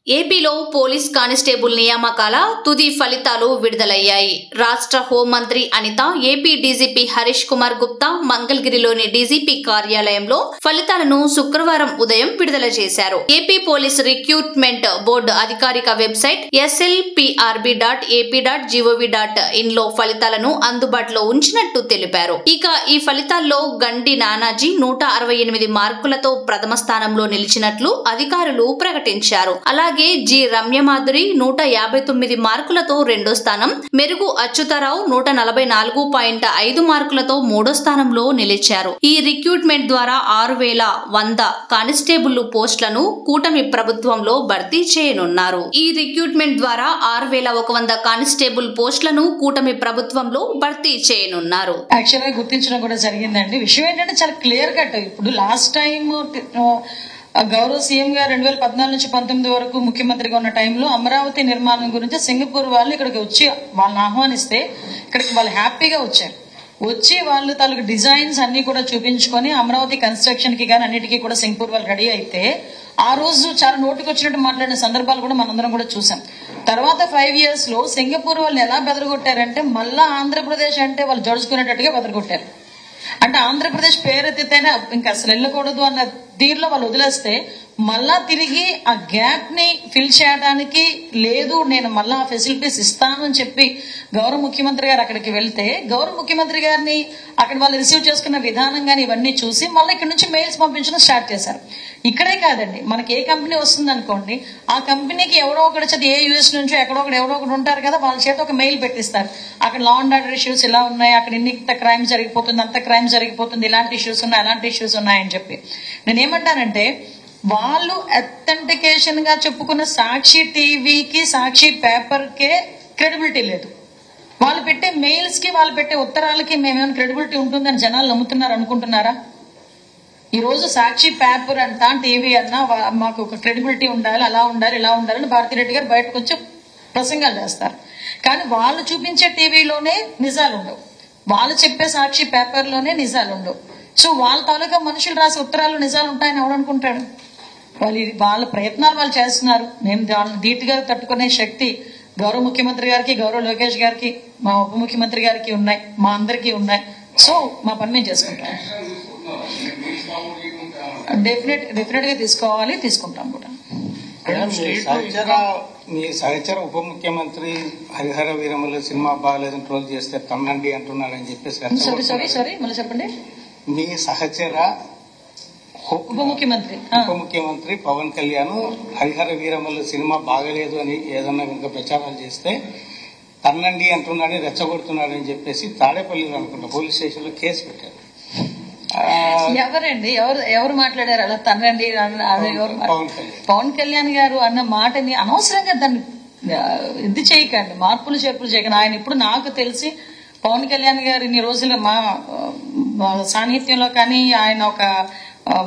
ఏపీలో police constable నియామకాల తుది ఫలితాలు విడుదలయ్యాయి. రాష్ట్ర హోంమంత్రి అనిత, ఏపీ డీజీపీ హరీష్ కుమార్ గుప్తా మంగళగిరిలోని డీజీపీ కార్యాలయంలో ఫలితాలను శుక్రవారం ఉదయం విడుదల చేశారు. ఏపీ పోలీస్ రిక్రూట్మెంట్ బోర్డు అధికారిక వెబ్సైట్ slprb.ap.gov.in లో ఫలితాలను అందుబాటులో ఉంచినట్టు తెలిపారు. ఇక ఈ ఫలితాల్లో గండి నానాజీ 168 మార్కులతో ప్రథమ స్థానంలో నిలిచినట్లు అధికారులు ప్రకటించారు. అలాగే జి రమ్యమాధురి 159 మార్కులతో రెండో స్థానం, మెరుగు అచ్యుతారావు 144.5 మార్కులతో మూడో స్థానంలో నిలిచారు. ఈ రిక్రూట్మెంట్ ద్వారా 6100 కానిస్టేబుల్ పోస్టులను కూటమి ప్రభుత్వంలో భర్తీ చేయనున్నారు. ఈ రిక్రూట్మెంట్ ద్వారా 6100 కానిస్టేబుల్ పోస్టులను కూటమి ప్రభుత్వంలో భర్తీ చేయనున్నారు. యాక్చువల్గా గుర్తించడం కూడా జరిగిందండి. విషయం ఏంటంటే చాలా క్లియర్ కట్. ఇప్పుడు లాస్ట్ టైం గౌరవ సీఎం గారు 2014 నుంచి 19 వరకు ముఖ్యమంత్రిగా ఉన్న టైంలో అమరావతి నిర్మాణం గురించి సింగపూర్ వాళ్ళు ఇక్కడికి వచ్చి వాళ్ళని ఆహ్వానిస్తే ఇక్కడికి వాళ్ళు హ్యాపీగా వచ్చారు. వచ్చి వాళ్ళు తాలూకు డిజైన్స్ అన్ని కూడా చూపించుకొని అమరావతి కన్స్ట్రక్షన్ కి కానీ అన్నిటికీ కూడా సింగపూర్ వాళ్ళు రెడీ అయితే ఆ రోజు చాలా నోటికి వచ్చినట్టు మాట్లాడిన సందర్భాలు కూడా మనందరం కూడా చూసాం. తర్వాత 5 years లో సింగపూర్ వాళ్ళు ఎలా బెదరగొట్టారంటే మళ్ళా ఆంధ్రప్రదేశ్ అంటే వాళ్ళు జడుచుకునేటట్టుగా బెదరగొట్టారు. అంటే ఆంధ్రప్రదేశ్ పేరెత్తితేనే ఇంకా అసలు వెళ్ళకూడదు అన్న దీనిలో వాళ్ళు వదిలేస్తే మళ్ళా తిరిగి ఆ గ్యాప్ ని ఫిల్ చేయడానికి లేదు, నేను మళ్ళా ఆ ఫెసిలిటీస్ ఇస్తాను అని చెప్పి గౌరవ ముఖ్యమంత్రి గారు అక్కడికి వెళ్తే గౌరవ ముఖ్యమంత్రి గారిని అక్కడ వాళ్ళు రిసీవ్ చేసుకున్న విధానం కానీ ఇవన్నీ చూసి మళ్ళీ ఇక్కడ నుంచి మెయిల్స్ పంపించడం స్టార్ట్ చేశారు. ఇక్కడే కాదండి, మనకి ఏ కంపెనీ వస్తుంది అనుకోండి, ఆ కంపెనీకి ఎవరో ఒకటి చదివి ఏ యూఎస్ నుంచో ఎవరో ఒకటి ఉంటారు కదా, వాళ్ళ చేత ఒక మెయిల్ పెట్టిస్తారు. అక్కడ లా అండ్ ఆర్డర్ ఇష్యూస్ ఇలా ఉన్నాయి, అక్కడ ఇంత క్రైమ్ జరిగిపోతుంది, అంత క్రైమ్ జరిగిపోతుంది, ఇలాంటి ఇష్యూస్ ఉన్నాయి, అలాంటి ఇష్యూస్ ఉన్నాయని చెప్పి నేనేమంటానంటే వాళ్ళు అథెంటికేషన్ గా చెప్పుకున్న సాక్షి టీవీకి సాక్షి పేపర్ కే క్రెడిబిలిటీ లేదు. వాళ్ళు పెట్టే మెయిల్స్ కి వాళ్ళు పెట్టే ఉత్తరాలకి మేమేమైనా క్రెడిబిలిటీ ఉంటుందని జనాలు నమ్ముతున్నారు అనుకుంటున్నారా? ఈ రోజు సాక్షి పేపర్ అంటా టీవీ అన్నా మాకు ఒక క్రెడిబిలిటీ ఉండాలి, అలా ఉండాలి, ఇలా ఉండాలని భారతిరెడ్డి గారు బయటకు వచ్చి ప్రసంగాలు చేస్తారు. కానీ వాళ్ళు చూపించే టీవీలోనే నిజాలు ఉండవు, వాళ్ళు చెప్పే సాక్షి పేపర్లోనే నిజాలు ఉండవు. సో వాళ్ళ తాలూకా మనుషులు రాసే ఉత్తరాలు నిజాలు ఉంటాయని ఎవడనుకుంటాడు? వాళ్ళ ప్రయత్నాలు వాళ్ళు చేస్తున్నారు. మేము దాన్ని ధీటుగా తట్టుకునే శక్తి గౌరవ ముఖ్యమంత్రి గారికి, గౌరవ లోకేష్ గారికి, మా ఉప ముఖ్యమంత్రి గారికి ఉన్నాయి, మా అందరికీ ఉన్నాయి. సో మా పని మేము చేసుకుంటాం. డెఫినెట్ గా తీసుకోవాలి, తీసుకుంటాం కూడా. మీ సహచర ఉప ముఖ్యమంత్రి హరిహర వీరమల్లు సినిమా బాగాలేదని ట్రోల్ చేస్తే తన్నండి అంటున్నారని చెప్పేసి సారీ మళ్ళీ చెప్పండి. మీ సహచర ఉప ముఖ్యమంత్రి పవన్ కళ్యాణ్ హరిహర వీరమల్లు సినిమా బాగలేదు అని ఏదన్నా కనుక ప్రచారాలు చేస్తే తన్నండి అంటున్నాడని రెచ్చగొడుతున్నాడని చెప్పేసి తాడేపల్లిలో అనుకుంటా పోలీస్ స్టేషన్ లో కేసు పెట్టారు. ఎవరండి ఎవరు మాట్లాడారు అలా తన్నండి? పవన్ కళ్యాణ్ గారు అన్న మాటని అనవసరంగా దాన్ని ఇది చేయకండి, మార్పులు చేర్పులు చేయకండి. ఆయన ఇప్పుడు నాకు తెలిసి పవన్ కళ్యాణ్ గారు ఇన్ని రోజులు మా సాన్నిహిత్యంలో కానీ ఆయన ఒక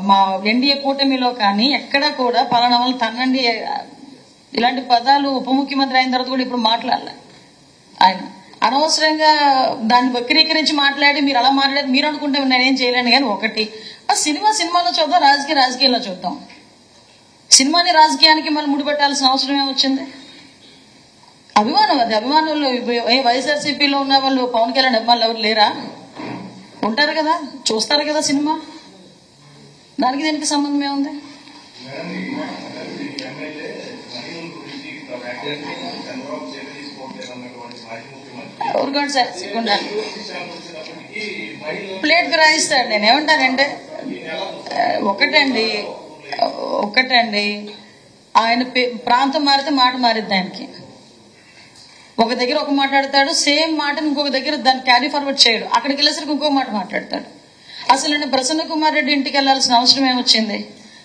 మా ఎన్డీఏ కూటమిలో కానీ ఎక్కడా కూడా పలానా వాళ్ళు తన్నండి ఇలాంటి పదాలు ఉప ముఖ్యమంత్రి అయిన తర్వాత కూడా ఇప్పుడు మాట్లాడలే. ఆయన అనవసరంగా దాన్ని వక్రీకరించి మాట్లాడి మీరు అలా మాట్లాడి మీరు అనుకుంటే నేనేం చేయలేను. కానీ ఒకటి ఆ సినిమాలో చూద్దాం, రాజకీయాల్లో చూద్దాం. సినిమాని రాజకీయానికి మళ్ళీ ముడిపెట్టాల్సిన అవసరం ఏమొచ్చింది? అభిమానం, అది అభిమానులు. వైఎస్ఆర్సీపీలో ఉన్న వాళ్ళు పవన్ కళ్యాణ్ అభిమానులు ఎవరు లేరా? ఉంటారు కదా, చూస్తారు కదా సినిమా. దానికి దీనికి సంబంధం ఏముంది? ప్లేట్ రాయిస్తాడు. నేనేమంటానంటే ఒకటండి ఆయన ప్రాంతం మారితే మాట మారిద్ది. ఆయనకి ఒక దగ్గర ఒక మాట్లాడతాడు, సేమ్ మాటను ఇంకొక దగ్గర దాన్ని క్యారీ ఫార్వర్డ్ చేయడు. అక్కడికి వెళ్ళేసరికి ఇంకొక మాట మాట్లాడతాడు. అసలు నేను ప్రసన్న కుమార్ రెడ్డి ఇంటికి వెళ్లాల్సిన అవసరం ఏమొచ్చింది?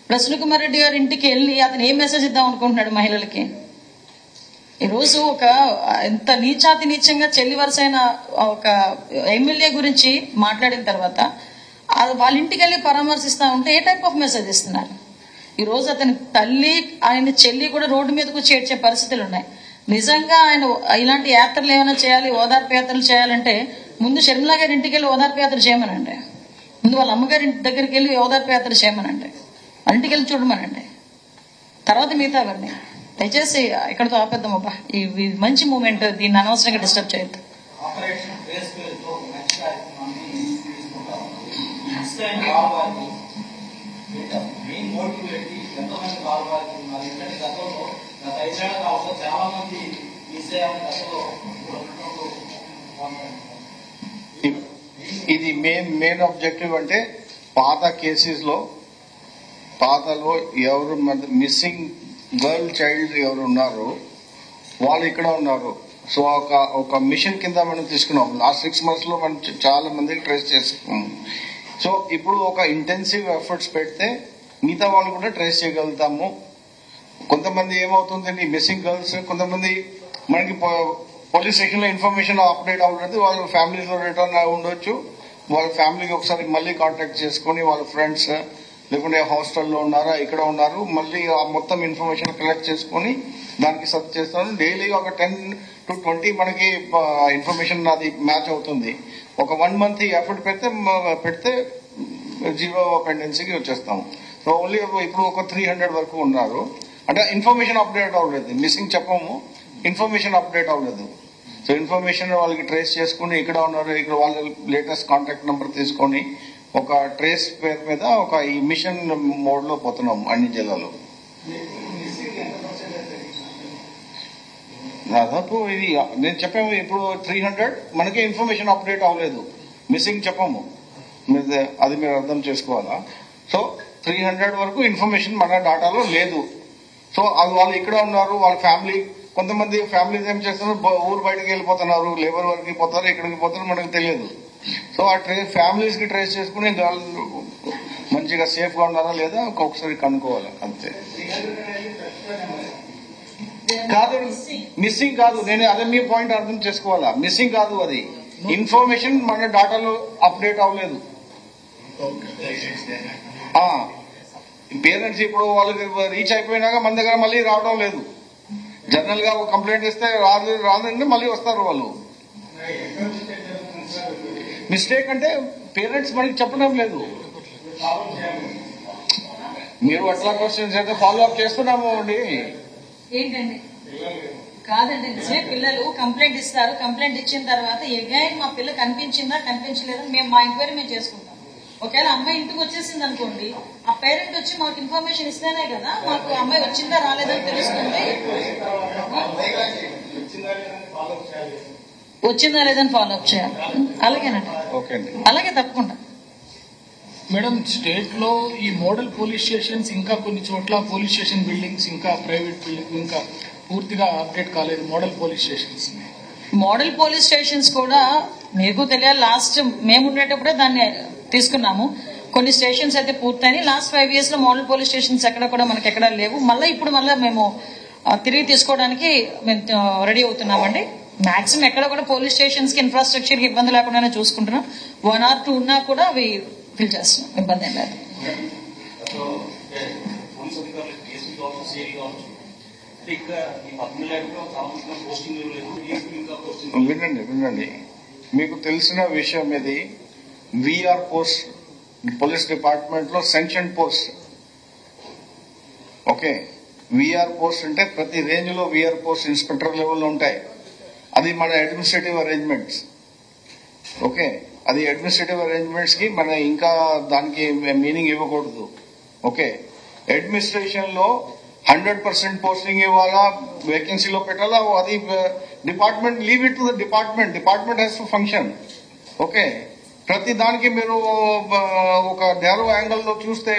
ప్రసన్న కుమార్ రెడ్డి గారి ఇంటికి వెళ్ళి అతను ఏం మెసేజ్ ఇద్దాం అనుకుంటున్నాడు మహిళలకి? ఈరోజు ఒక ఎంత నీచంగా చెల్లి వరుసైన ఒక ఎమ్మెల్యే గురించి మాట్లాడిన తర్వాత వాళ్ళ ఇంటికి వెళ్ళి పరామర్శిస్తా ఉంటే ఏ టైప్ ఆఫ్ మెసేజ్ ఇస్తున్నారు? ఈరోజు అతని తల్లి ఆయన చెల్లి కూడా రోడ్డు మీదకు చేర్చే పరిస్థితులు ఉన్నాయి. నిజంగా ఆయన ఇలాంటి యాత్రలు ఏమైనా చేయాలి, ఓదార్పు యాత్రలు చేయాలంటే ముందు షర్మిల గారి ఇంటికి వెళ్ళి ఓదార్పు యాత్ర చేయమనండి. ముందు వాళ్ళ అమ్మగారి ఇంటి దగ్గరికి వెళ్ళి ఓదార్పు యాత్ర చేయమనండి, వాళ్ళ ఇంటికి వెళ్ళి చూడమనండి, తర్వాత మిగతా అవన్నీ. దయచేసి ఇక్కడతో ఆపేద్దాం అబ్బా. ఇది మంచి మూమెంట్, దీన్ని అనవసరంగా డిస్టర్బ్ చేయొద్దు. ఇది మెయిన్ ఆబ్జెక్టివ్ అంటే పాత కేసెస్ లో పాతలో ఎవరు మిస్సింగ్ గర్ల్ చైల్డ్ ఎవరు ఉన్నారో వాళ్ళు ఇక్కడ ఉన్నారు. సో ఒక మిషన్ కింద మనం తీసుకున్నాం. లాస్ట్ 6 months లో మనం చాలా మందికి ట్రేస్ చేసుకున్నాం. సో ఇప్పుడు ఒక ఇంటెన్సివ్ ఎఫర్ట్స్ పెడితే మిగతా వాళ్ళు కూడా ట్రేస్ చేయగలుగుతాము. కొంతమంది ఏమవుతుంది, మిస్సింగ్ గర్ల్స్ కొంతమంది మనకి పోలీస్ స్టేషన్ లో ఇన్ఫర్మేషన్ అప్డేట్ అవుతుంది, వాళ్ళ ఫ్యామిలీలో రిటర్న్ ఉండొచ్చు. వాళ్ళ ఫ్యామిలీకి ఒకసారి మళ్ళీ కాంటాక్ట్ చేసుకుని వాళ్ళ ఫ్రెండ్స్ లేకుంటే హాస్టల్లో ఉన్నారా ఇక్కడ ఉన్నారు మళ్ళీ ఆ మొత్తం ఇన్ఫర్మేషన్ కలెక్ట్ చేసుకుని దానికి సర్చ్ చేస్తాను. డైలీ ఒక 10 to 20 మనకి ఇన్ఫర్మేషన్ అది మ్యాచ్ అవుతుంది. ఒక 1 month ఎఫర్ట్ పెడితే 0 పెండెన్సీకి వచ్చేస్తాము. సో ఓన్లీ ఇప్పుడు ఒక 300 వరకు ఉన్నారు. అంటే ఇన్ఫర్మేషన్ అప్డేట్ అవ్వలేదు, మిస్సింగ్ చెప్పము, ఇన్ఫర్మేషన్ అప్డేట్ అవ్వలేదు. సో ఇన్ఫర్మేషన్ వాళ్ళకి ట్రేస్ చేసుకుని ఇక్కడ ఉన్నారు, ఇక్కడ వాళ్ళ లేటెస్ట్ కాంటాక్ట్ నెంబర్ తీసుకొని ఒక ట్రేస్ పేరు మీద ఒక ఈ మిషన్ మోడ్ లో పోతున్నాం అన్ని జిల్లాలో. దాదాపు ఇది నేను చెప్పాము ఇప్పుడు 300 మనకి ఇన్ఫర్మేషన్ అప్డేట్ అవ్వలేదు, మిస్సింగ్ చెప్పము, అది మీరు అర్థం చేసుకోవాలా. సో 300 వరకు ఇన్ఫర్మేషన్ మన డాటాలో లేదు. సో అది వాళ్ళు ఇక్కడ ఉన్నారు, వాళ్ళ ఫ్యామిలీ కొంతమంది ఫ్యామిలీస్ ఏం చేస్తున్నారు, ఊరు బయటకు వెళ్ళిపోతున్నారు, లేబర్ వర్క్కి పోతారు, ఇక్కడికి పోతారు, మనకు తెలియదు. సో ఆ ఫ్యామిలీస్ కి ట్రేస్ చేసుకుని మంచిగా సేఫ్ గా ఉన్నారా లేదా ఒక్కొక్కసారి కనుక్కోవాలి అంతే. కాదు మిస్సింగ్ కాదు, నేను అదే మీ పాయింట్ అర్థం చేసుకోవాలా. మిస్సింగ్ కాదు, అది ఇన్ఫర్మేషన్ మన డాటాలో అప్డేట్ అవ్వలేదు. పేరెంట్స్ ఇప్పుడు వాళ్ళకి రీచ్ అయిపోయినాక మన దగ్గర మళ్ళీ రావడం లేదు. జనరల్ గా కంప్లైంట్ ఇస్తే రాదంటే మళ్ళీ వస్తారు వాళ్ళు. మిస్టేక్ అంటే పేరెంట్స్ మనకి చెప్పడం లేదు. మీరు అట్లా క్వశ్చన్స్ అయితే ఫాలో అప్ చేస్తున్నాము అండి. ఏంటండి కాదండి, నిజమే పిల్లలు కంప్లైంట్ ఇస్తారు, కంప్లైంట్ ఇచ్చిన తర్వాత ఎగైన్ మా పిల్ల కనిపించిందా కనిపించలేదా మేము మా ఎంక్వైరీ మేము చేసుకుంటాం. ఒకవేళ అమ్మాయి ఇంటికి వచ్చేసింది అనుకోండి, ఆ పేరెంట్ వచ్చి మాకు ఇన్ఫర్మేషన్ ఇస్తేనే కదా మాకు అమ్మాయి వచ్చిందా రాలేదని తెలుస్తుంది. వచ్చిందా లేదని ఫాలో అప్ చేయాలి. అలాగేనండి, అలాగే తప్పకుండా. మేడం, స్టేట్ లో ఈ మోడల్ పోలీస్ స్టేషన్స్ ఇంకా కొన్ని చోట్ల పోలీస్ స్టేషన్ బిల్డింగ్స్ ఇంకా ప్రైవేట్ బిల్డింగ్ ఇంకా పూర్తిగా అప్డేట్ కాలేదు. మోడల్ పోలీస్ స్టేషన్స్ కూడా మీకు తెలియాలి, లాస్ట్ మేము ఉండేటప్పుడే దాన్ని తీసుకున్నాము. కొన్ని స్టేషన్స్ అయితే పూర్తయినాయి. లాస్ట్ 5 years లో మోడల్ పోలీస్ స్టేషన్స్ ఎక్కడ కూడా మనకి ఎక్కడా లేవు. మళ్ళీ ఇప్పుడు మేము తిరిగి తీసుకోవడానికి మేము రెడీ అవుతున్నామండి. మాక్సిమం ఎక్కడ కూడా పోలీస్ స్టేషన్స్ కి ఇన్ఫ్రాస్ట్రక్చర్ కి ఇబ్బంది లేకుండానే చూసుకుంటున్నాం. 1 or 2 ఉన్నా కూడా అవి ఫిల్ చేస్తున్నాం, ఇబ్బంది ఏం లేదు. వినండి, మీకు తెలిసిన విషయం ఇది. విఆర్ పోస్ట్ పోలీస్ డిపార్ట్మెంట్ లో సెన్షన్ పోస్ట్. ఓకే, విఆర్ పోస్ట్ అంటే ప్రతి రేంజ్ లో విఆర్ పోస్ట్ ఇన్స్పెక్టర్ లెవెల్లో ఉంటాయి. అది మన అడ్మినిస్ట్రేటివ్ అరేంజ్మెంట్స్. ఓకే, అది అడ్మినిస్ట్రేటివ్ అరేంజ్మెంట్స్ కి మన ఇంకా దానికి మీనింగ్ ఇవ్వకూడదు. ఓకే, అడ్మినిస్ట్రేషన్ లో 100% పోస్టింగ్ ఇవ్వాలా, వేకెన్సీలో పెట్టాలా, అది department, leave it to the department has to function. Okay, ప్రతి దానికి మీరు ఒక నేరో యాంగిల్ లో చూస్తే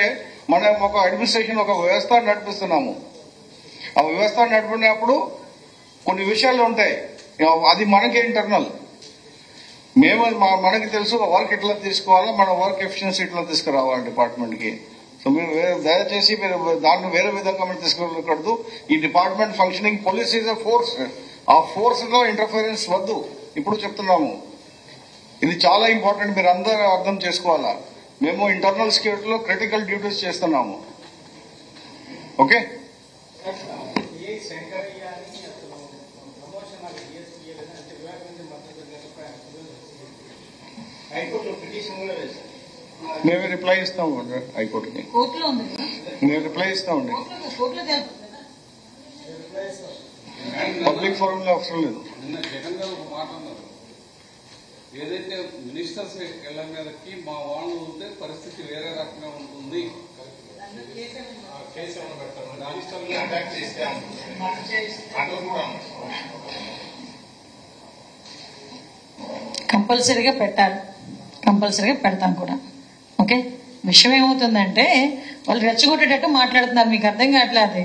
మనం ఒక అడ్మినిస్ట్రేషన్ ఒక వ్యవస్థ నడిపిస్తున్నాము. ఆ వ్యవస్థ నడిపినప్పుడు కొన్ని విషయాలు ఉంటాయి, అది మనకి ఇంటర్నల్. మనకి తెలుసు వర్క్ ఎట్లా తీసుకోవాలా, మన వర్క్ ఎఫిషియన్సీ ఎట్లా తీసుకురావాలి డిపార్ట్మెంట్ కి. సో మీరు దయచేసి మీరు దాన్ని వేరే విధంగా మీరు తీసుకెళ్ళకూడదు. ఈ department functioning, police is a force, ఆ ఫోర్స్ లో ఇంటర్ఫరెన్స్ వద్దు. ఇప్పుడు చెప్తున్నాము, ఇది చాలా ఇంపార్టెంట్, మీరు అందరూ అర్థం చేసుకోవాలా. మేము ఇంటర్నల్ సెక్యూరిటీలో క్రిటికల్ డ్యూటీస్ చేస్తున్నాము. ఓకే, మేము రిప్లై ఇస్తాము హైకోర్టుకి, మేము రిప్లై ఇస్తామండి. పబ్లిక్ ఫోరంలో అవసరం లేదు. నిన్న జగన్ గారు ఒక మాట అన్నారు, ఏదైతే మినిస్టర్స్ ఇళ్ల మీదకి మా వాళ్ళు ఉంటే పరిస్థితి వేరే రకంగా ఉంటుంది. కంపల్సరీగా పెట్టాలి, కంపల్సరీగా పెడతాం కూడా. ఓకే, విషయం ఏమవుతుందంటే వాళ్ళు రెచ్చగొట్టేటట్టు మాట్లాడుతున్నారు. మీకు అర్థం కావట్లేదు.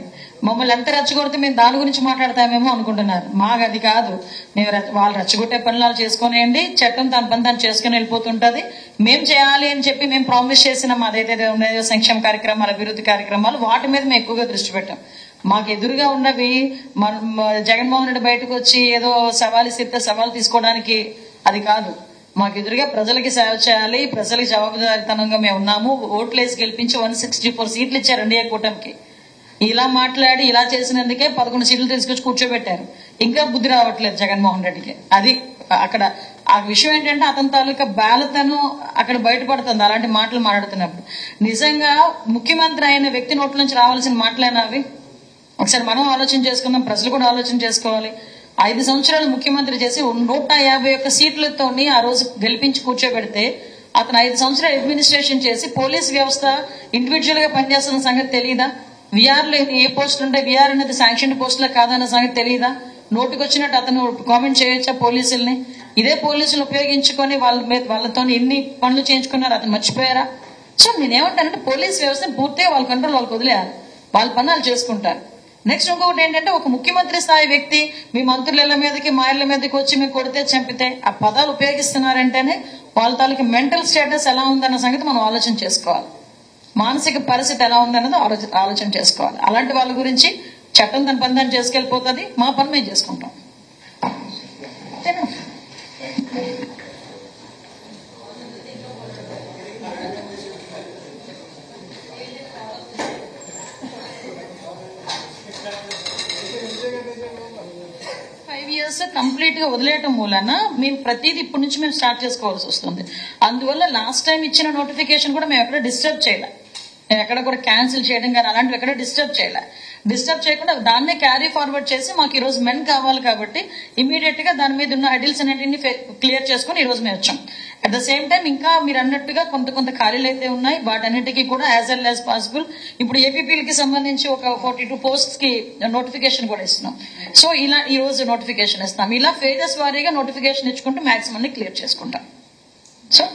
మమ్మల్ని ఎంత రెచ్చగొడితే మేము దాని గురించి మాట్లాడతామేమో అనుకుంటున్నారు. మాకు అది కాదు. మేము వాళ్ళు రెచ్చగొట్టే పనులు చేసుకునేయండి, చట్టం తన పని తను చేసుకుని వెళ్ళిపోతుంటది. మేము చేయాలి అని చెప్పి మేము ప్రామిస్ చేసినాం అదైతే ఉన్నాయో సంక్షేమ కార్యక్రమాలు, అభివృద్ధి కార్యక్రమాలు, వాటి మీద మేము ఎక్కువగా దృష్టి పెట్టాం. మాకు ఎదురుగా ఉన్నవి జగన్మోహన్ రెడ్డి బయటకు వచ్చి ఏదో సవాలు ఇస్తే సవాలు తీసుకోవడానికి అది కాదు. మాకు ఎదురుగా ప్రజలకి సేవ చేయాలి, ప్రజలకి జవాబుదారీతనంగా మేము ఉన్నాము. ఓట్లేసి గెలిపించి 164 సీట్లు ఇచ్చారు ఎన్డీఏ కూటమికి. ఇలా మాట్లాడి ఇలా చేసినందుకే 11 సీట్లు తీసుకొచ్చి కూర్చోబెట్టారు. ఇంకా బుద్ధి రావట్లేదు జగన్మోహన్ రెడ్డికి. అది అక్కడ ఆ విషయం ఏంటంటే అతని తాలూకా బాలతను అక్కడ బయటపడుతుంది అలాంటి మాటలు మాట్లాడుతున్నప్పుడు. నిజంగా ముఖ్యమంత్రి అయిన వ్యక్తి నోట్ల నుంచి రావాల్సిన మాటలేనా అవి? ఒకసారి మనం ఆలోచన చేసుకుందాం, ప్రజలు కూడా ఆలోచన చేసుకోవాలి. 5 సంవత్సరాలు ముఖ్యమంత్రి చేసి 151 సీట్లతో ఆ రోజు గెలిపించి కూర్చోబెడితే అతను 5 సంవత్సరాలు అడ్మినిస్ట్రేషన్ చేసి పోలీస్ వ్యవస్థ ఇండివిజువల్ గా పనిచేస్తున్న సంగతి తెలియదా? విఆర్లో ఏ పోస్టులు ఉంటాయి, విఆర్ అనేది శాంక్షన్ పోస్టులకు కాదన్న సంగతి తెలియదా? నోటికి వచ్చినట్టు అతను కామెంట్ చేయొచ్చా పోలీసుల్ని? ఇదే పోలీసులు ఉపయోగించుకొని వాళ్ళతో ఎన్ని పనులు చేయించుకున్నారు అతను మర్చిపోయారా? సో నేనేమంటానంటే పోలీస్ వ్యవస్థ పూర్తిగా వాళ్ళ కంట్రోల్ వాళ్ళకి వదిలేయాలి, వాళ్ళ పనులు చేసుకుంటారు. నెక్స్ట్ ఇంకొకటి ఏంటంటే ఒక ముఖ్యమంత్రి స్థాయి వ్యక్తి మీ మంత్రుల మీదకి మా ఇళ్ల మీదకి వచ్చి మీకు కొడితే చంపితే ఆ పదాలు ఉపయోగిస్తున్నారంటేనే వాళ్ళ తాలూకు మెంటల్ స్టేటస్ ఎలా ఉందన్న సంగతి మనం ఆలోచన చేసుకోవాలి. మానసిక పరిస్థితి ఎలా ఉందన్నది ఆలోచన చేసుకోవాలి. అలాంటి వాళ్ళ గురించి చట్టం తన పని దాన్ని చేసుకెళ్ళిపోతుంది, మా పని మేము చేసుకుంటాం. 5 years కంప్లీట్ గా వదిలేయటం మూలన మేము ప్రతిదీ ఇప్పటి నుంచి మేము స్టార్ట్ చేసుకోవాల్సి వస్తుంది. అందువల్ల లాస్ట్ టైం ఇచ్చిన నోటిఫికేషన్ కూడా మేము ఎక్కడ డిస్టర్బ్ చేయలే, నేను ఎక్కడ కూడా క్యాన్సిల్ చేయడం కానీ అలాంటివి ఎక్కడ డిస్టర్బ్ చేయలే. డిస్టర్బ్ చేయకుండా దాన్నే క్యారీ ఫార్వర్డ్ చేసి మాకు ఈ రోజు మెన్ కావాలి కాబట్టి ఇమీడియట్ గా దాని మీద ఉన్న ఐడిల్స్ అన్నింటినీ క్లియర్ చేసుకుని ఈ రోజు మేము వచ్చాం. అట్ ద సేమ్ టైం ఇంకా మీరు అన్నట్టుగా కొంత ఖాళీలు అయితే ఉన్నాయి, వాటన్నిటికీ కూడా యాజ్ వెల్ యాజ్ పాసిబుల్ ఇప్పుడు ఏపీపీలకి సంబంధించి ఒక 42 పోస్ట్స్ కి నోటిఫికేషన్ కూడా ఇస్తున్నాం. సో ఇలా ఈ రోజు నోటిఫికేషన్ ఇస్తాం. ఇలా ఫేజెస్ వారీగా నోటిఫికేషన్ ఇచ్చుకుంటూ మాక్సిమం ని క్లియర్ చేసుకుంటాం. సో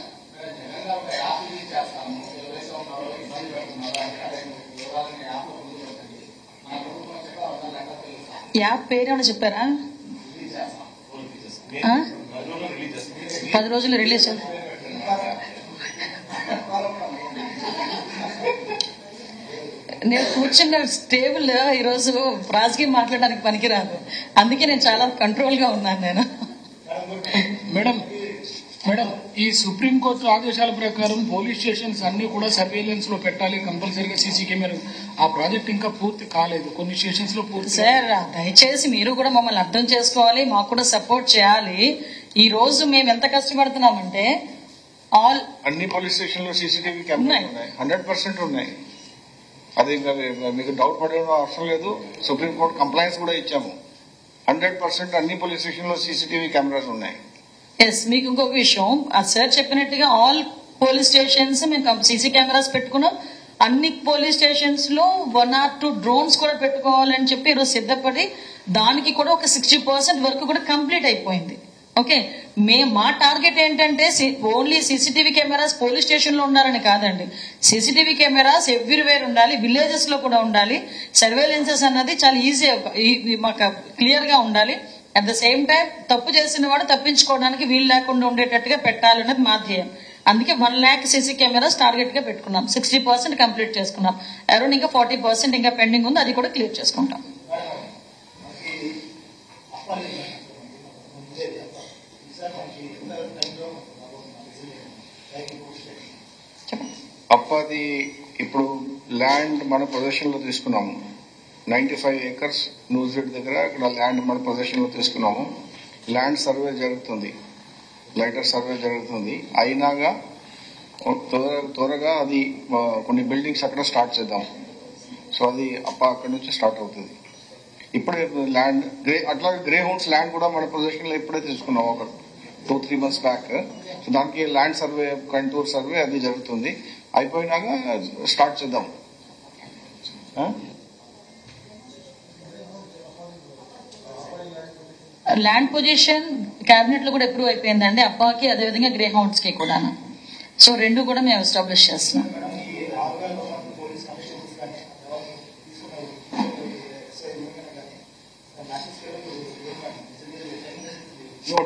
యాప్ పేరేమైనా చెప్పారా? 10 రోజులు రిలీజ్. నేను కూర్చున్న టేబుల్ ఈరోజు రాజకీయం మాట్లాడడానికి పనికిరాదు, అందుకే నేను చాలా కంట్రోల్ గా ఉన్నాను. నేను మేడం ఈ సుప్రీంకోర్టు ఆదేశాల ప్రకారం పోలీస్ స్టేషన్స్ అన్ని కూడా సర్వేలెన్స్ లో పెట్టాలి కంపల్సరీగా, సీసీ కెమెరా. ఆ ప్రాజెక్ట్ ఇంకా పూర్తి కాలేదు, కొన్ని స్టేషన్స్ లో పూర్తి. సార్ దయచేసి మీరు కూడా మమ్మల్ని అర్థం చేసుకోవాలి, మాకు కూడా సపోర్ట్ చేయాలి. ఈ రోజు మేము ఎంత కష్టపడుతున్నామంటే అన్ని పోలీస్ స్టేషన్ లో సీసీటీవీ కెమెరాలు ఉన్నాయి, 100% ఉన్నాయి. అది మీకు డౌట్ పడే అవసరం లేదు. సుప్రీంకోర్టు కంప్లైంట్స్ కూడా ఇచ్చాము, 100% అన్ని పోలీస్ స్టేషన్ లో సీసీటీవీ కెమెరాస్ ఉన్నాయి. ఎస్, మీకు ఇంకొక విషయం, ఆ సార్ చెప్పినట్టుగా ఆల్ పోలీస్ స్టేషన్స్ మేము సీసీ కెమెరాస్ పెట్టుకున్నాం. అన్ని పోలీస్ స్టేషన్స్ లో 1 or 2 డ్రోన్స్ కూడా పెట్టుకోవాలని చెప్పి ఈరోజు సిద్ధపడి దానికి కూడా ఒక 60% వరకు కూడా కంప్లీట్ అయిపోయింది. ఓకే, మా టార్గెట్ ఏంటంటే only CCTV cameras police station లో ఉండాలని కాదండి, సీసీటీవీ కెమెరాస్ ఎవ్రీవేర్ ఉండాలి, విలేజెస్ లో కూడా ఉండాలి. సర్వేలెన్సెస్ అన్నది చాలా ఈజీ మాకు క్లియర్ గా ఉండాలి. అట్ ద సేమ్ టైం తప్పు చేసిన వాడు తప్పించుకోవడానికి వీలు లేకుండా ఉండేటట్టుగా పెట్టాలన్నది మా ధ్యేయం. అందుకే 1 lakh సీసీ కెమెరాస్ టార్గెట్ గా పెట్టుకున్నాం. 60% కంప్లీట్ చేసుకున్నాం. అరౌండ్ ఇంకా 40% ఇంకా పెండింగ్ ఉంది, అది కూడా క్లియర్ చేసుకుంటాం. అప్పది ఇప్పుడు ల్యాండ్ మన పొజిషన్ లో తీసుకున్నాము, 95 acres న్యూజిడ్ దగ్గర ఇక్కడ ల్యాండ్ మన పొజిషన్ లో తీసుకున్నాము. ల్యాండ్ సర్వే జరుగుతుంది, లైటర్ సర్వే జరుగుతుంది. అయినాగా త్వరగా అది కొన్ని బిల్డింగ్స్ అక్కడ స్టార్ట్ చేద్దాం. సో అది అక్కడ నుంచి స్టార్ట్ అవుతుంది. ఇప్పుడే ల్యాండ్ అట్లాగే గ్రే హౌన్స్ ల్యాండ్ కూడా మన పొజిషన్ లో ఇప్పుడే తీసుకున్నాం ఒక 2-3 months బ్యాక్. సో దానికి ల్యాండ్ సర్వే, కంటూర్ సర్వే అది జరుగుతుంది. అయిపోయినాక స్టార్ట్ చేద్దాం. ల్యాండ్ పొజిషన్ కేబినెట్ లో కూడా అప్రూవ్ అయిపోయిందండి, అబ్బాకి అదేవిధంగా గ్రే హౌండ్స్ కి కూడా. సో రెండు కూడా మేము ఎస్టాబ్లిష్ చేస్తున్నాం.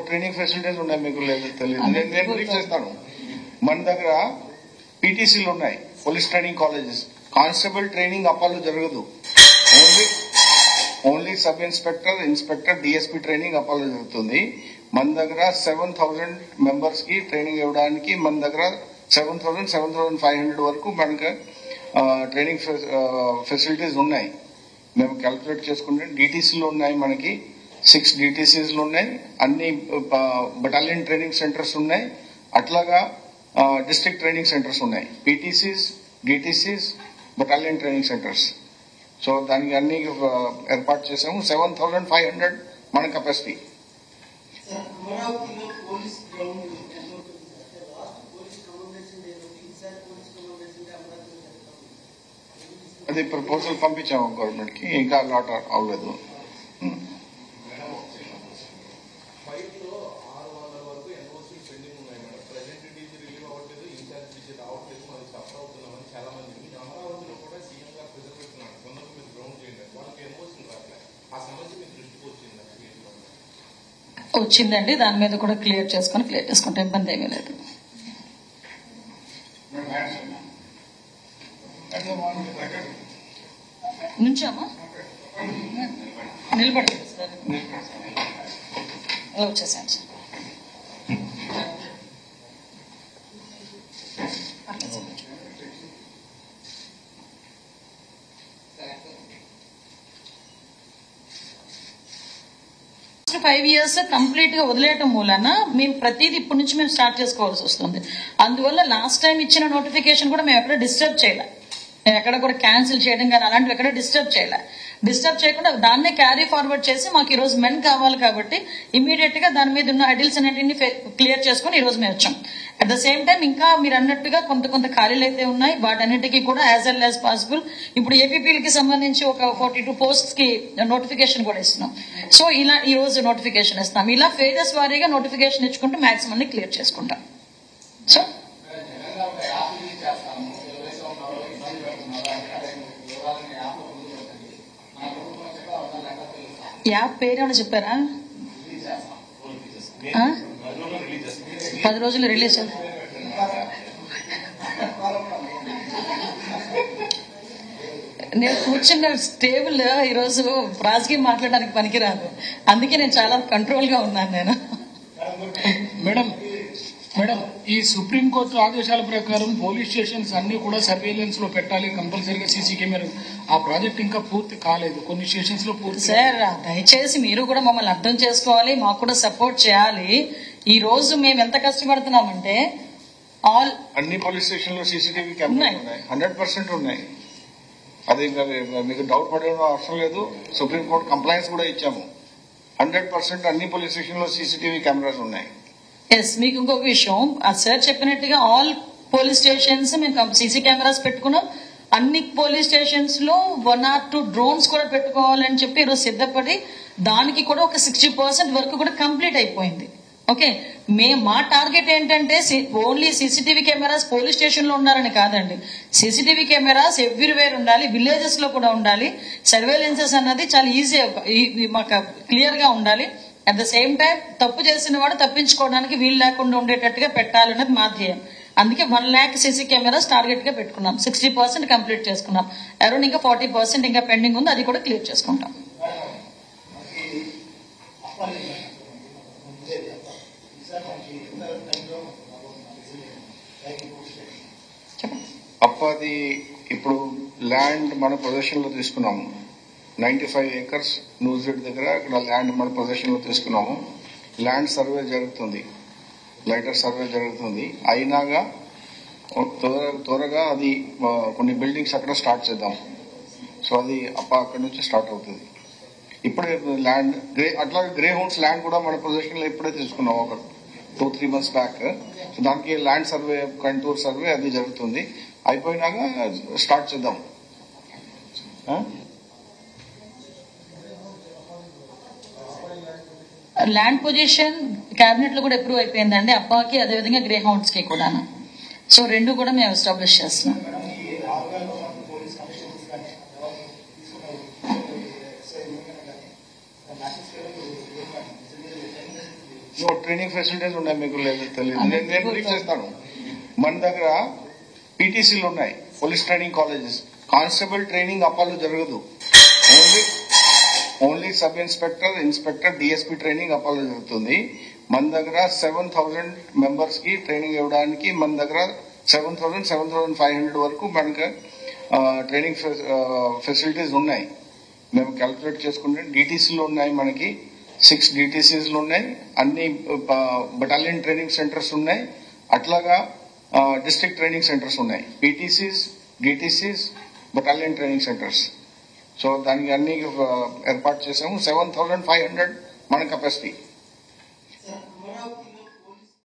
ట్రైనింగ్ ఫెసిలిటీస్ ఉన్నాయి, మీకు లేదు తెలియదు. నేను బ్రీఫ్ చేస్తాను. మన దగ్గర పీటీసీలు ఉన్నాయి, police training colleges. Constable training అప్పాలో జరగదు. Only sub inspector, inspector, DSP training అప్పాలో జరుగుతుంది. మన దగ్గర 7,000 మెంబర్స్ కి ట్రైనింగ్ ఇవ్వడానికి మన దగ్గర 7,500 వరకు మనకు ట్రైనింగ్ ఫెసిలిటీస్ ఉన్నాయి. మేము క్యాల్కులేట్ చేసుకుంటే డిటీసీలు ఉన్నాయి, మనకి 6 డిటీసీలు ఉన్నాయి, అన్ని బటాలియన్ ట్రైనింగ్ సెంటర్స్ ఉన్నాయి, అట్లాగా డిస్ట్రిక్ట్ ట్రైనింగ్ సెంటర్స్ ఉన్నాయి. పీటీసీస్, డిటీసీస్, బటాలియన్ ట్రైనింగ్ సెంటర్స్. సో దానికి అన్ని ఏర్పాటు చేసాము. 7,500 మన కెపాసిటీ. అది ప్రపోజల్ పంపించాము గవర్నమెంట్ కి, ఇంకా లాట్ అవ్వలేదు. వచ్చిందండి, దాని మీద కూడా క్లియర్ చేసుకుంటే ఇబ్బంది ఏమీ లేదు. నుంచామా నిలబడలేదు సార్, ఇలా వచ్చేసాను సార్. నెక్స్ట్ 5 years కంప్లీట్ గా వదిలేయటం మూలన మేము ప్రతిదీ ఇప్పటి నుంచి మేము స్టార్ట్ చేసుకోవాల్సి వస్తుంది. అందువల్ల లాస్ట్ టైం ఇచ్చిన నోటిఫికేషన్ కూడా మేము ఎక్కడ డిస్టర్బ్ చేయలే, మేము ఎక్కడ కూడా క్యాన్సిల్ చేయడం కానీ అలాంటివి ఎక్కడ డిస్టర్బ్ చేయలే. డిస్టర్బ్ చేయకుండా దాన్నే క్యారీ ఫార్వర్డ్ చేసి మాకు ఈ రోజు మెన్ కావాలి కాబట్టి ఇమీడియట్ గా దాని మీద ఉన్న హెడిల్స్ అన్నింటినీ క్లియర్ చేసుకుని ఈ రోజు మేము వచ్చాం. అట్ ద సేమ్ టైం ఇంకా మీరు అన్నట్టుగా కొంత ఖాళీలు అయితే ఉన్నాయి, వాటన్నిటికీ కూడా యాజ్ వెల్ యాజ్ పాసిబుల్ ఇప్పుడు ఏపీపీలకి సంబంధించి ఒక 42 పోస్ట్స్ కి నోటిఫికేషన్ కూడా ఇస్తున్నాం. సో ఇలా ఈ రోజు నోటిఫికేషన్ ఇస్తాం. ఇలా ఫేజెస్ వారీగా నోటిఫికేషన్ ఇచ్చుకుంటూ మాక్సిమం అన్ని క్లియర్ చేసుకుంటాం. సో యాప్ పేరేమన్నా చెప్పారా? 10 రోజులు రిలీజ్. నేను కూర్చున్న టేబుల్ ఈరోజు రాజకీయం మాట్లాడడానికి పనికిరాదు, అందుకే నేను చాలా కంట్రోల్ గా ఉన్నాను. నేను మేడం ఈ సుప్రీంకోర్టు ఆదేశాల ప్రకారం పోలీస్ స్టేషన్స్ అన్ని కూడా సర్వేలెన్స్ లో పెట్టాలి, కంపల్సరీగా సీసీ కెమెరా. ఆ ప్రాజెక్ట్ ఇంకా పూర్తి కాలేదు, కొన్ని స్టేషన్స్ లో పూర్తి. సార్ దయచేసి మీరు కూడా మమ్మల్ని అర్థం చేసుకోవాలి, మాకు కూడా సపోర్ట్ చేయాలి. ఈ రోజు మేము ఎంత కష్టపడుతున్నామంటే అన్ని పోలీస్ స్టేషన్ లో సీసీటీవీ కెమెరా ఉన్నాయి, 100% ఉన్నాయి. అది మీకు డౌట్ పడే అవసరం లేదు. సుప్రీంకోర్టు కంప్లైంట్స్ కూడా ఇచ్చాము. 100% అన్ని పోలీస్ స్టేషన్ లో సీసీటీవీ కెమెరాస్ ఉన్నాయి. ఎస్, మీకు ఇంకొక విషయం, సార్ చెప్పినట్టుగా ఆల్ పోలీస్ స్టేషన్స్ మేము సీసీ కెమెరాస్ పెట్టుకున్నాం. అన్ని పోలీస్ స్టేషన్స్ లో 1 or 2 డ్రోన్స్ కూడా పెట్టుకోవాలని చెప్పి ఈరోజు సిద్ధపడి దానికి కూడా ఒక 60% వరకు కూడా కంప్లీట్ అయిపోయింది. ఓకే, మా టార్గెట్ ఏంటంటే only CCTV cameras police station లో ఉండాలని కాదండి, సీసీటీవీ కెమెరాస్ ఎవ్రీవేర్ ఉండాలి, విలేజెస్ లో కూడా ఉండాలి. సర్వేలెన్సెస్ అన్నది చాలా ఈజీ మాకు క్లియర్ గా ఉండాలి. అట్ ద సేమ్ టైం తప్పు చేసిన వాడు తప్పించుకోవడానికి వీలు లేకుండా ఉండేటట్టుగా పెట్టాలన్నది మా ధ్యేయం. అందుకే 1 lakh సీసీ కెమెరాస్ టార్గెట్ గా పెట్టుకున్నాం. 60% కంప్లీట్ చేసుకున్నాం. అరౌండ్ ఇంకా 40% ఇంకా పెండింగ్ ఉంది, అది కూడా క్లియర్ చేసుకుంటాం. అప్పది ఇప్పుడు ల్యాండ్ మన పొజిషన్ లో తీసుకున్నాము. 95 acres న్యూజిలాండ్ దగ్గర ఇక్కడ ల్యాండ్ మన పొజిషన్ లో తీసుకున్నాము. ల్యాండ్ సర్వే జరుగుతుంది, లైటర్ సర్వే జరుగుతుంది. అయినాగా త్వరగా అది కొన్ని బిల్డింగ్స్ అక్కడ స్టార్ట్ చేద్దాం. సో అది అక్కడ నుంచి స్టార్ట్ అవుతుంది. ఇప్పుడే ల్యాండ్ అట్లాగే గ్రే హౌన్స్ ల్యాండ్ కూడా మన పొజిషన్ లో ఇప్పుడే తీసుకున్నాం ఒక 2-3 months బ్యాక్. సో దానికి ల్యాండ్ సర్వే, కంటూర్ సర్వే అది జరుగుతుంది. అయిపోయినాక స్టార్ట్ చేద్దాం. ల్యాండ్ పొజిషన్ కేబినెట్ లో కూడా అప్రూవ్ అయిపోయిందండి, అబ్బాకి అదేవిధంగా గ్రే హౌండ్స్ కి కూడా. సో రెండు కూడా మేము ఎస్టాబ్లిష్ చేస్తున్నాం. ట్రైనింగ్ ఫెసిలిటీస్ ఉన్నాయి, మీకు లేదు తెలియదు. నేను బ్రీఫ్ చేస్తాను. మన దగ్గర పీటీసీలు ఉన్నాయి, police training colleges. Constable training అప్పాలో జరగదు. Only sub inspector, inspector, DSP training అప్పాలో జరుగుతుంది. మన దగ్గర 7,000 మెంబర్స్ కి ట్రైనింగ్ ఇవ్వడానికి మన దగ్గర 7,500 వరకు మనకు ట్రైనింగ్ ఫెసిలిటీస్ ఉన్నాయి. మేము క్యాల్కులేట్ చేసుకుంటే డిటీసీలు ఉన్నాయి, మనకి 6 డిటీసీలు ఉన్నాయి, అన్ని బటాలియన్ ట్రైనింగ్ సెంటర్స్ ఉన్నాయి, అట్లాగా డిస్ట్రిక్ట్ ట్రైనింగ్ సెంటర్స్ ఉన్నాయి. పీటీసీస్, డిటీసీస్, బటాలియన్ ట్రైనింగ్ సెంటర్స్. సో దానికి అన్ని ఏర్పాటు చేసాము. 7,500 మన కెపాసిటీ.